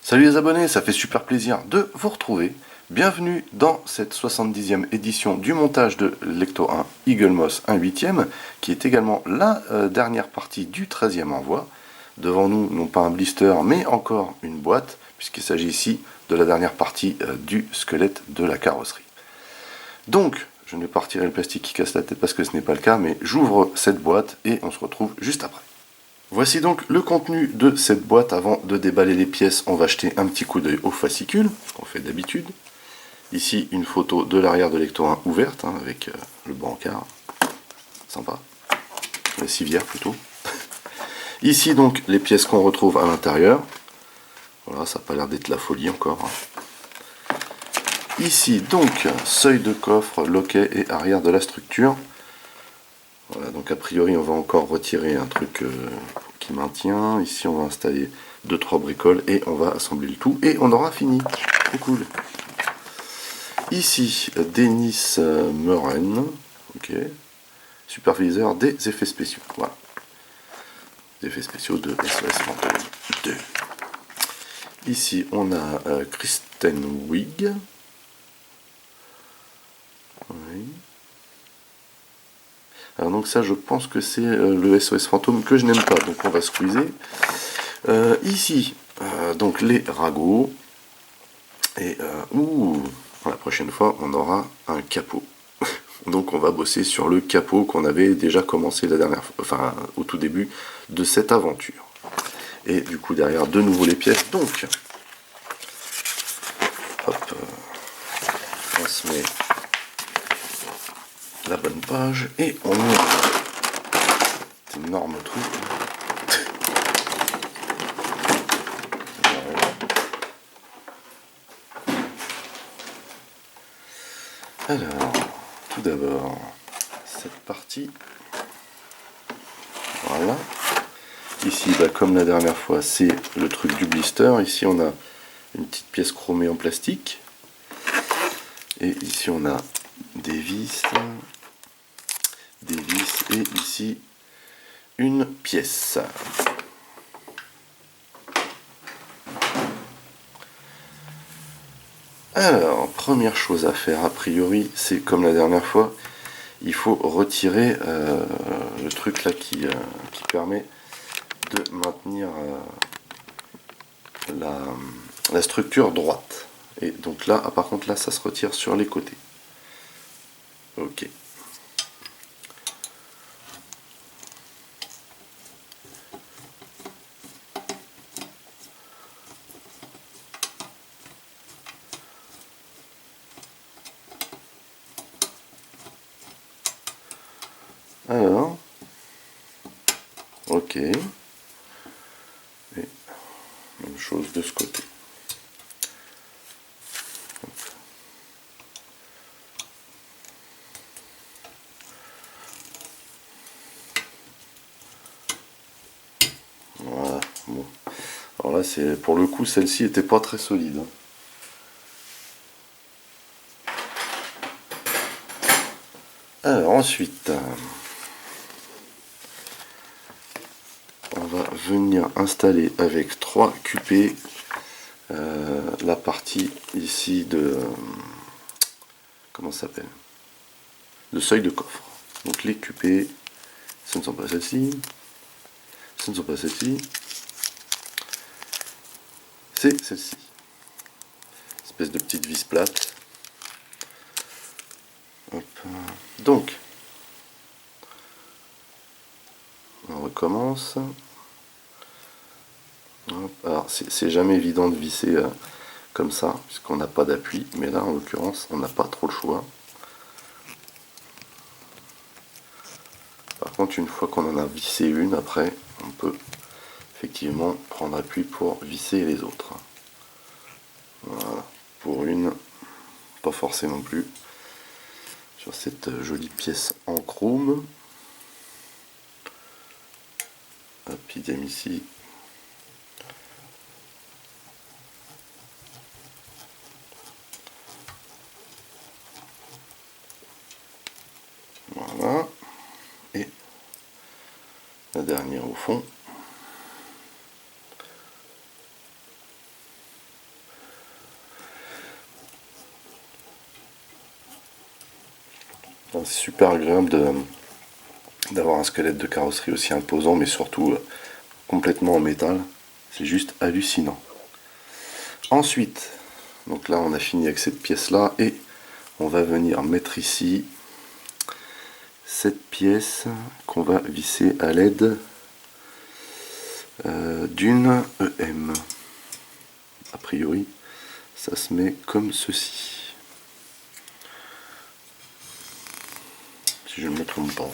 Salut les abonnés, ça fait super plaisir de vous retrouver. Bienvenue dans cette 70e édition du montage de Lecto 1 Eagle Moss 1/8, qui est également la dernière partie du 13e envoi. Devant nous, non pas un blister, mais encore une boîte, puisqu'il s'agit ici de la dernière partie du squelette de la carrosserie. Donc, je ne vais pas retirer le plastique qui casse la tête parce que ce n'est pas le cas, mais j'ouvre cette boîte et on se retrouve juste après. Voici donc le contenu de cette boîte. Avant de déballer les pièces, on va jeter un petit coup d'œil au fascicule, ce qu'on fait d'habitude. Ici, une photo de l'arrière de Lecto 1 ouverte, avec le brancard. Sympa. La civière plutôt. Ici donc les pièces qu'on retrouve à l'intérieur. Voilà, ça n'a pas l'air d'être la folie encore. Ici donc, seuil de coffre, loquet et arrière de la structure. Voilà, donc a priori on va encore retirer un truc qui maintient. Ici on va installer 2-3 bricoles et on va assembler le tout et on aura fini. Trop cool. Ici Denis Meuren, ok, superviseur des effets spéciaux. Voilà. Des effets spéciaux de SOS Fantôme 2. Ici on a Kristen Wiig. Oui. Alors donc ça je pense que c'est le SOS Fantôme que je n'aime pas, donc on va squeezer. Ici, donc les ragots. Et la prochaine fois on aura un capot. Donc on va bosser sur le capot qu'on avait déjà commencé la dernière fois, enfin au tout début de cette aventure. Et du coup derrière de nouveau les pièces. Donc hop, on se met la bonne page et on ouvre cet énorme truc. Alors, tout d'abord, cette partie. Voilà. Ici, comme la dernière fois, c'est le truc du blister. Ici, on a une petite pièce chromée en plastique. Et ici, on a des vis. Et ici, une pièce. Alors, première chose à faire, a priori, c'est comme la dernière fois, il faut retirer le truc là qui permet de maintenir la structure droite. Et donc là, par contre, là, ça se retire sur les côtés. Ok. Alors, ok. Et même chose de ce côté. Voilà. Bon. Alors là, c'est pour le coup, celle-ci était pas très solide. Alors ensuite, on va venir installer avec 3 QP la partie ici de comment ça s'appelle, de seuil de coffre. Donc les QP, ce ne sont pas celles-ci, ce ne sont pas celles-ci, c'est celle-ci. Espèce de petite vis plate. Hop. Donc, on recommence. Hop. Alors, c'est jamais évident de visser comme ça, puisqu'on n'a pas d'appui, mais là, en l'occurrence, on n'a pas trop le choix. Par contre, une fois qu'on en a vissé une, après, on peut effectivement prendre appui pour visser les autres. Voilà, pour une, pas forcé non plus, sur cette jolie pièce en chrome. Hop, idem ici. Voilà. Et la dernière au fond. Enfin, c'est super agréable d'avoir un squelette de carrosserie aussi imposant, mais surtout complètement en métal. C'est juste hallucinant. Ensuite, donc là on a fini avec cette pièce là et on va venir mettre ici cette pièce qu'on va visser à l'aide d'une EM. A priori, ça se met comme ceci. Si je ne me trompe pas.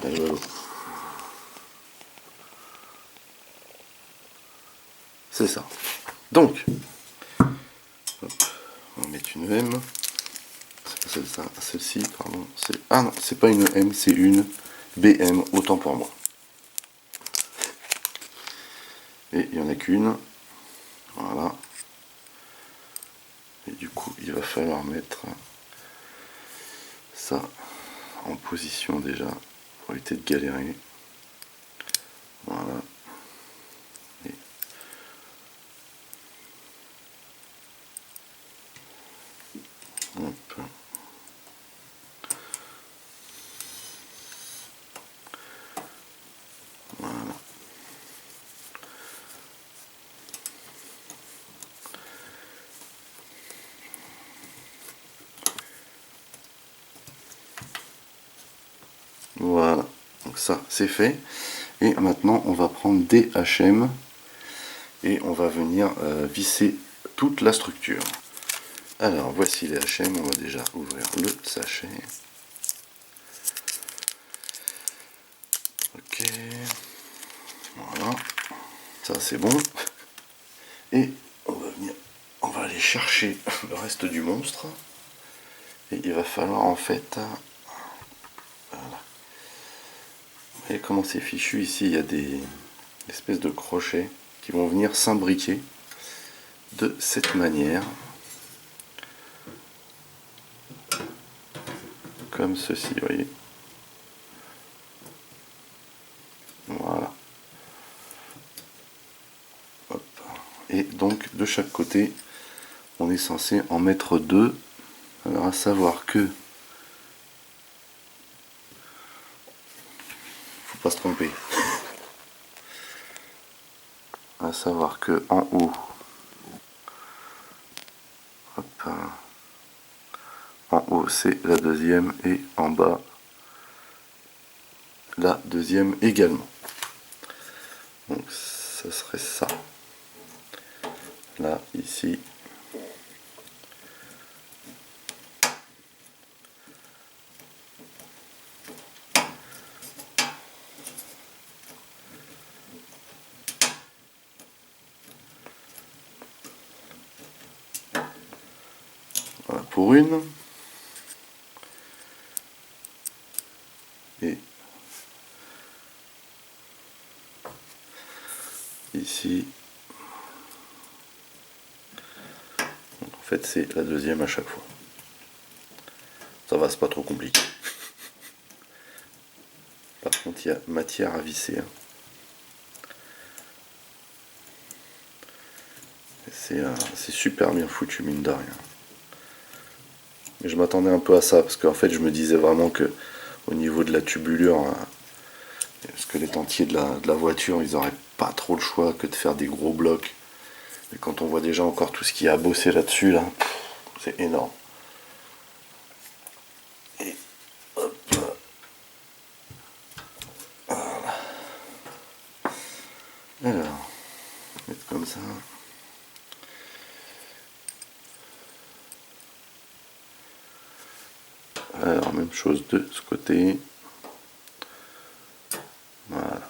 Allez, voilà. C'est ça. Donc, hop, on va mettre une EM. C'est pas celle-ci, pardon. Ah non, c'est pas une EM, c'est une BM, autant pour moi. Et il n'y en a qu'une. Voilà. Et du coup, il va falloir mettre ça en position déjà pour éviter de galérer. Voilà. Et hop. Voilà. Voilà, donc ça c'est fait. Et maintenant on va prendre des HM et on va venir visser toute la structure. Alors voici les HM, on va déjà ouvrir le sachet. Ok, voilà, ça c'est bon. Et on va aller chercher le reste du monstre. Et il va falloir en fait, voilà. Vous voyez comment c'est fichu ici, il y a des espèces de crochets qui vont venir s'imbriquer de cette manière. Comme ceci, vous voyez. Voilà. Hop. Et donc de chaque côté, on est censé en mettre deux. Alors à savoir que, faut pas se tromper. À savoir que en haut, hop, en haut c'est la deuxième et en bas la deuxième également. Donc ça serait ça. Là, ici. Voilà pour une. Et ici. Donc, en fait, c'est la deuxième à chaque fois. Ça va, c'est pas trop compliqué. Par contre, il y a matière à visser. Hein. C'est super bien foutu, mine de rien. Mais je m'attendais un peu à ça, parce qu'en fait, je me disais vraiment que au niveau de la tubulure, le squelette entier de la voiture, ils n'auraient pas trop le choix que de faire des gros blocs. Et quand on voit déjà encore tout ce qu'il y a à bosser là-dessus, là, c'est énorme. Et hop. Voilà. Alors, mettre comme ça. Alors, même chose de ce côté. Voilà.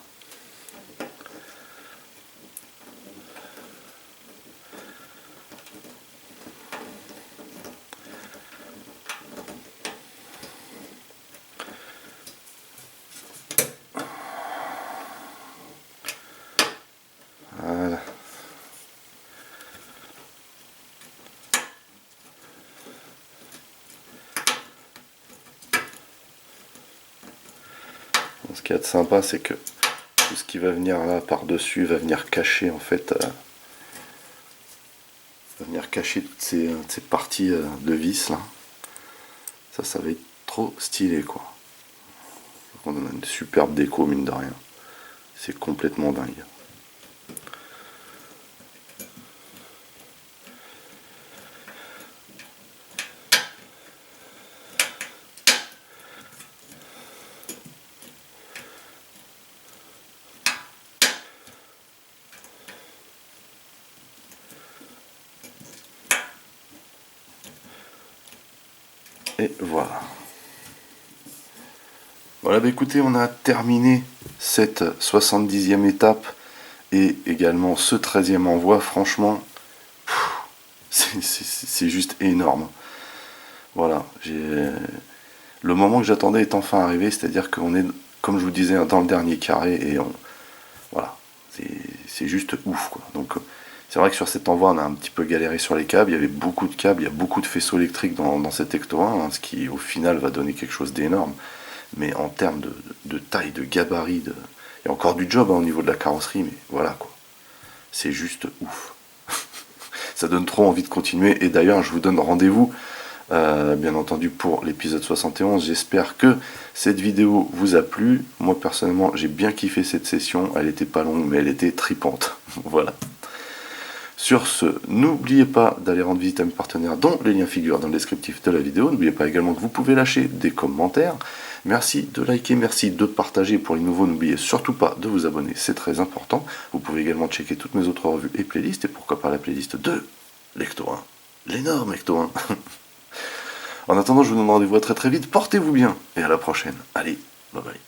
Voilà. Ce qu'il y a de sympa, c'est que tout ce qui va venir là par-dessus va venir cacher en fait va venir cacher toutes ces parties de vis là. Ça va être trop stylé quoi. On a une superbe déco mine de rien. C'est complètement dingue. Et voilà. Voilà, bah écoutez, on a terminé cette 70e étape et également ce 13e envoi. Franchement, c'est juste énorme. Voilà, le moment que j'attendais est enfin arrivé, c'est-à-dire qu'on est, comme je vous disais, dans le dernier carré et voilà, c'est juste ouf quoi. Donc c'est vrai que sur cet envoi on a un petit peu galéré sur les câbles, il y avait beaucoup de câbles, il y a beaucoup de faisceaux électriques dans cet Ecto 1, hein, ce qui au final va donner quelque chose d'énorme. Mais en termes de taille, de gabarit, il y a encore du job hein, au niveau de la carrosserie, mais voilà quoi. C'est juste ouf. Ça donne trop envie de continuer, et d'ailleurs je vous donne rendez-vous bien entendu pour l'épisode 71. J'espère que cette vidéo vous a plu. Moi personnellement j'ai bien kiffé cette session, elle était pas longue mais elle était tripante. Voilà. Sur ce, n'oubliez pas d'aller rendre visite à mes partenaires dont les liens figurent dans le descriptif de la vidéo. N'oubliez pas également que vous pouvez lâcher des commentaires. Merci de liker, merci de partager. Pour les nouveaux, n'oubliez surtout pas de vous abonner, c'est très important. Vous pouvez également checker toutes mes autres revues et playlists, et pourquoi pas la playlist de l'Ecto 1, l'énorme Ecto 1. En attendant, je vous donne rendez-vous à très très vite, portez-vous bien, et à la prochaine. Allez, bye bye.